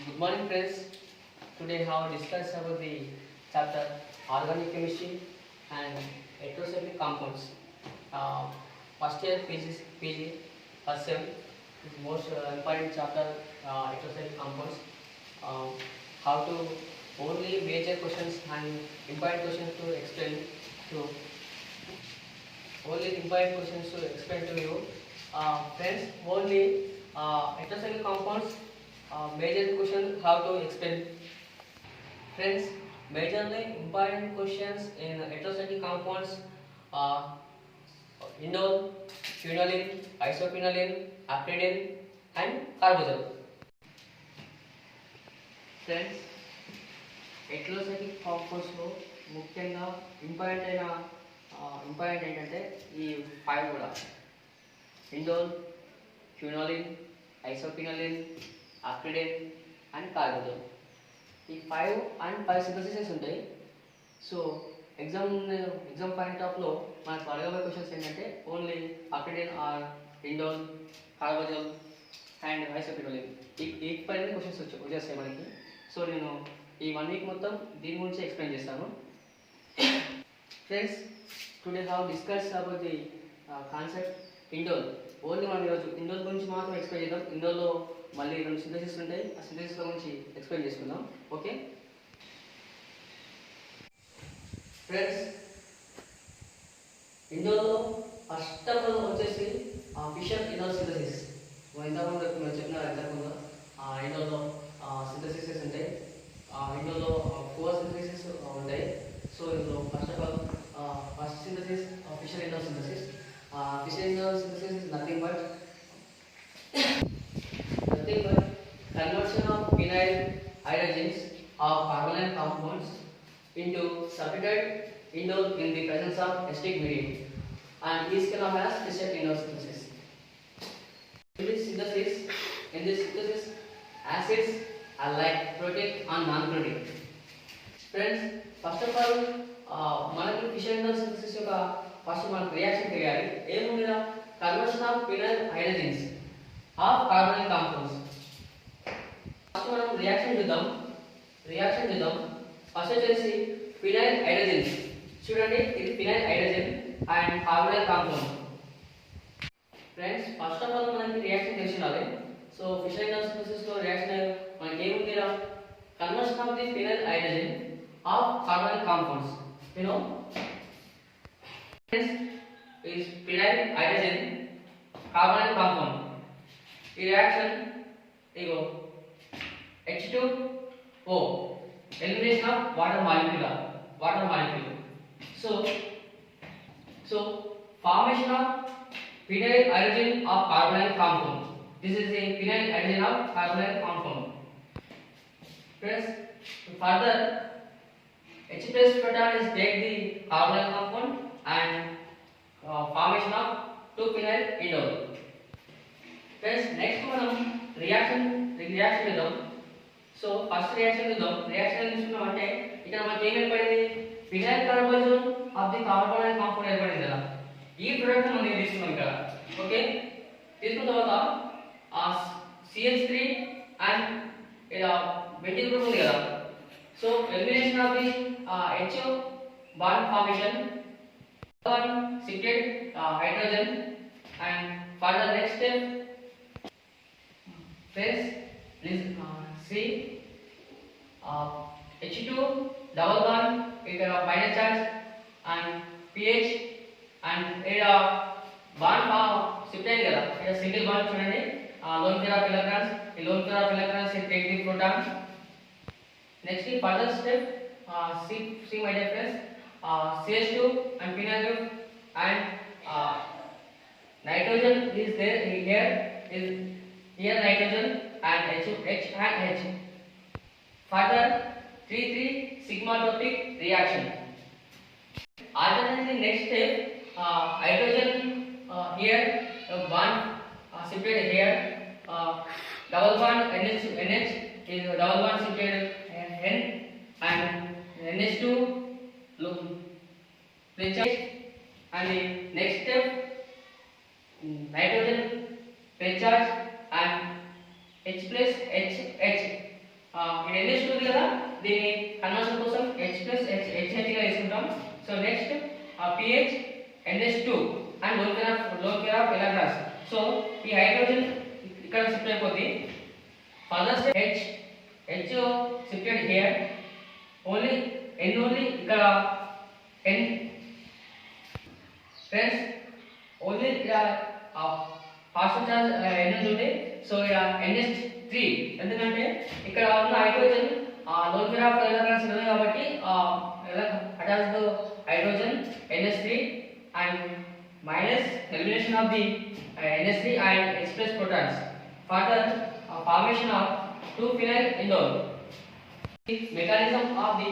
Good morning, friends. Today, I have discussed about the chapter organic chemistry and heterocyclic compounds. Uh, First year PG first sem is most important chapter heterocyclic compounds. Um, how to only major questions and important questions to explain to only important questions to explain to you. Friends, only heterocyclic compounds. Major question how to explain. Friends, majorly important questions in heterocyclic compounds are indole, phenolene, isophenolene, acridine, and carbazole. Friends, heterocyclic compounds లో ముఖ్యంగా important ఏంటంటే ఈ five కూడా indole, ఫ్యూనోలిన్, ఐసోఫినోలిన్, అక్రిడిన్ and కార్బోజోల్. ఈ 5 and 5 సింథసిసెస్ ఉంటాయి. So exam point of లో మనకు అడగబోయే questions ఏంటంటే ఓన్లీ అక్రిడిన్ ఆర్ ఇండోల్, కార్బోజోల్ అండ్ ఐసోఫినోలిన్ ఈ పైన క్వశ్చన్స్ వచ్చేస్తాయి మనకి. సో నేను ఈ 1 వీక్ మొత్తం దీని గురించి ఎక్స్ప్లెయిన్ చేస్తాను. Friends, today have discuss about the concept indole. Only మనం ఈరోజు ఇండోల్ గురించి మాత్రం ఎక్స్ప్లెయిన్ చేద్దాం. ఇండోల్లో మళ్ళీ 2 సింథసిస్ ఉంటాయి. ఆ సింథసిస్ గురించి ఎక్స్ప్లెయిన్ చేసుకుందాం. ఓకే ఫ్రెండ్స్, ఇండోల్లో ఫస్ట్ ఆఫ్ ఆల్ వచ్చేసి ఫిషర్ ఇండోల్ సింథసిస్. ఇంతకుముందు మీరు చెప్పినారు ఇంతకుముందు ఇండోల్లో సింథసిసెస్ ఉంటాయి. ఇండోల్లో 4 సింథసిస్ ఉంటాయి. సో ఇందులో first of all first synthesis Fischer indole synthesis. Fischer Indole synthesis is nothing but conversion of phenyl hydrogens of carbonyl compounds into saturated indole in the presence of acidic medium, and is called as Fischer Indole synthesis. In this synthesis, acids are like protein and non-protein. Friends, first of all, మనకి Fischer Indole synthesis యొక్క first మనకు reaction చేయాలి. ఏముంది? Conversion of phenyl hydrogens of carbonic compounds. First మనం reaction చూద్దాం. First వచ్చేసి phenyl hydrogens. చూడండి, ఇది phenyl hydrogen and carbonic compound. Friends, first of all మనకి రియాక్షన్ తెలిసినాలి. సో ఫిషర్ ఇండోల్ సింథసిస్ లో రియాక్షన్ మనకి ఏముంది? Conversion of the phenyl hydrogen of carbonic compounds. Is phenyl hydrogen carbonyl compound. ఈ reaction ఇగో H2O elimination of water molecule. So formation of phenyl hydrogen of carbonyl compound. This is a phenyl hydrogen of carbonyl compound. Friends, further H plus proton is take the carbonyl compound and formation of 2 phenyl indole. Friends, next మనం రియాక్షన్ చేద్దాం. So first reaction తీసుకున్నాం అంటే ఇక్కడ మనకి ఏం ఏర్పడింది? Phenyl carbazole of the carbonyl compound ఏర్పడింది కదా. ఈ ప్రొడక్ట్ మనం తీసుకున్నాం ఇక్కడ. ఓకే, తీసుకున్న తర్వాత CH3 అండ్ ఇలా బెంజీన్ గ్రూప్ ఉంది కదా. So elimination of the H bond formation, one citrate hydrogen, and for the next step, friends, please see H2 double bond with a minus charge and pH and here bond citrate kada, here single bond chudandi, lone pair of electrons, the lone pair of electrons will take the proton. Next further step, see my dear friends, CH2 and phenyl group and nitrogen is there. Here nitrogen and H and H. Further 3,3 sigmatopic reaction. Alternately next step, hydrogen here bond separated here, double bond NH is double bond separated N and NH2 look and the next step nitrogen precharge and H plus H ఇది NH2 ఉంది కదా, దీని conversion కోసం H plus HH గా తీసుకుంటాం. So next pH NH2 and lone pair of electrons. So ఈ hydrogen ఇక్కడ shift అయిపోద్ది. Further step H shifted here, only N only ఇక్కడ N ఫ్రెండ్స్ ఓన్లీ ఇక్కడ పాజిటివ్ చార్జ్ N ఉంది. సో ఇక్కడ NH3 ఎందుకంటే ఇక్కడ ఉన్న hydrogen lone pair of electrons ఉంది కాబట్టి attach to hydrogen NH3 and minus elimination of the NH3 and H plus protons. Further formation of 2-phenyl indole. Mechanism of the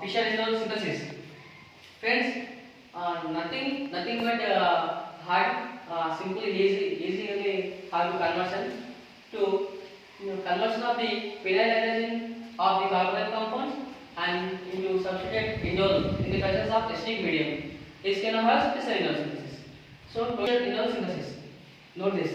Fischer indole synthesis. Friends, nothing but hard, simple, easy hard conversion to conversion of the phenyl hydrogen of the carbonyl compounds and into substituted indole in the presence of acidic medium. This can have special indole synthesis. So total indole synthesis. Note this.